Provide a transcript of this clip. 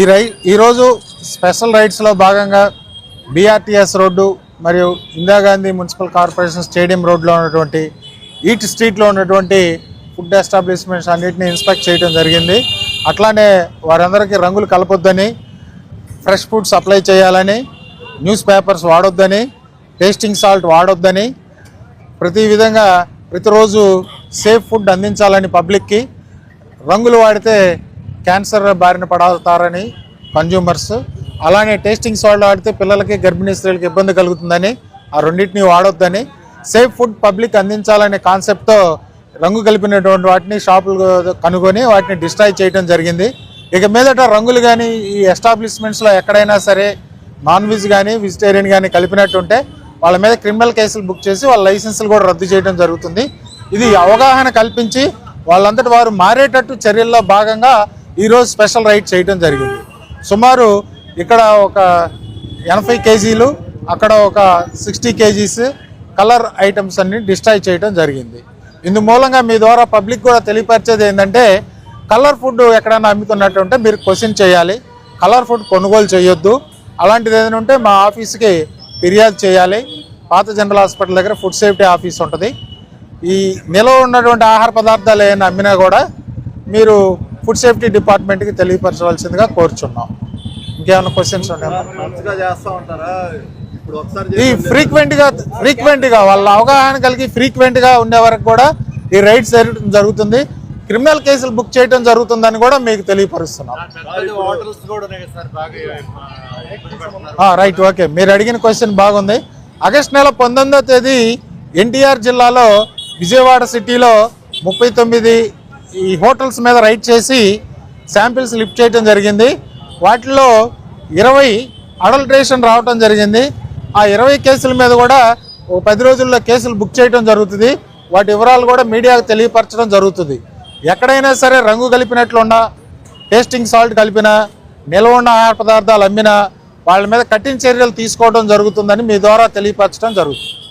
ఈరోజు స్పెషల్ రైడ్స్లో భాగంగా BRTS road మరియు ఇందిరాగాంధీ మున్సిపల్ కార్పొరేషన్ స్టేడియం రోడ్లో ఉన్నటువంటి ఈట్ స్ట్రీట్లో ఉన్నటువంటి ఫుడ్ ఎస్టాబ్లిష్మెంట్స్ అన్నింటినీ ఇన్స్పెక్ట్ చేయడం జరిగింది. అట్లానే వారందరికీ రంగులు కలపొద్దని, ఫ్రెష్ ఫుడ్ సప్లై చేయాలని, న్యూస్ పేపర్స్ వాడొద్దని, టేస్టింగ్ సాల్ట్ వాడొద్దని, ప్రతిరోజు సేఫ్ ఫుడ్ అందించాలని పబ్లిక్కి, రంగులు వాడితే క్యాన్సర్ బారిన పడతారని కన్జ్యూమర్స్, అలానే టేస్టింగ్ సాల్ట్ వాడితే పిల్లలకి గర్భిణీ స్త్రీలకు ఇబ్బంది కలుగుతుందని, ఆ రెండింటిని వాడొద్దని, సేఫ్ ఫుడ్ పబ్లిక్ అందించాలనే కాన్సెప్ట్తో రంగు కలిపినటువంటి వాటిని షాపులు కనుగొని వాటిని డిస్ట్రాయ్ చేయడం జరిగింది. ఇక మీదట రంగులు కానీ ఈ ఎస్టాబ్లిష్మెంట్స్లో ఎక్కడైనా సరే నాన్ వెజ్ కానీ వెజిటేరియన్ కానీ కలిపినట్టుంటే వాళ్ళ మీద క్రిమినల్ కేసులు బుక్ చేసి వాళ్ళ లైసెన్సులు కూడా రద్దు చేయడం జరుగుతుంది. ఇది అవగాహన కల్పించి వాళ్ళంతటి వారు మారేటట్టు చర్యల్లో భాగంగా ఈరోజు స్పెషల్ రైడ్ చేయడం జరిగింది. సుమారు ఇక్కడ ఒక 80 కేజీలు, అక్కడ ఒక 60 కేజీస్ కలర్ ఐటమ్స్ అన్ని డిస్ట్రాయ్ చేయడం జరిగింది. ఇందు మూలంగా మీ ద్వారా పబ్లిక్ కూడా తెలియపరిచేది ఏంటంటే, కలర్ ఫుడ్ ఎక్కడైనా అమ్ముతున్నట్టు ఉంటే మీరు క్వశ్చన్ చేయాలి, కలర్ ఫుడ్ కొనుగోలు చేయొద్దు. అలాంటిది ఏదైనా ఉంటే మా ఆఫీస్కి ఫిర్యాదు చేయాలి. పాత జనరల్ హాస్పిటల్ దగ్గర ఫుడ్ సేఫ్టీ ఆఫీస్ ఉంటుంది. ఈ నిల్వ ఉన్నటువంటి ఆహార పదార్థాలు ఏమైనా అమ్మినా కూడా మీరు ఫుడ్ సేఫ్టీ డిపార్ట్మెంట్కి తెలియపరచవలసిందిగా కోరుచున్నాం. ఇంకేమైనా క్వశ్చన్స్ ఉన్నాయా? ఈ ఫ్రీక్వెంట్గా వాళ్ళ అవగాహన కలిగి ఫ్రీక్వెంట్గా ఉండే వరకు కూడా ఈ రైడ్స్ జరుగుతుంది. క్రిమినల్ కేసులు బుక్ చేయడం జరుగుతుందని కూడా మీకు తెలియపరుస్తున్నాం. రైట్, ఓకే, మీరు అడిగిన క్వశ్చన్ బాగుంది. ఆగస్టు నెల 19వ తేదీ ఎన్టీఆర్ జిల్లాలో విజయవాడ సిటీలో 39 ఈ హోటల్స్ మీద రైడ్ చేసి శాంపిల్స్ లిఫ్ట్ చేయడం జరిగింది. వాటిలో 20 అడల్ట్రేషన్ రావడం జరిగింది. ఆ 20 కేసుల మీద కూడా 10 రోజుల్లో కేసులు బుక్ చేయడం జరుగుతుంది. వాటి వివరాలు కూడా మీడియాకు తెలియపరచడం జరుగుతుంది. ఎక్కడైనా సరే రంగు కలిపినట్లున్నా, టేస్టింగ్ సాల్ట్ కలిపినా, నిల్వ ఉన్న ఆహార పదార్థాలు అమ్మినా వాళ్ళ మీద కఠిన చర్యలు తీసుకోవడం జరుగుతుందని మీ ద్వారా తెలియపరచడం జరుగుతుంది.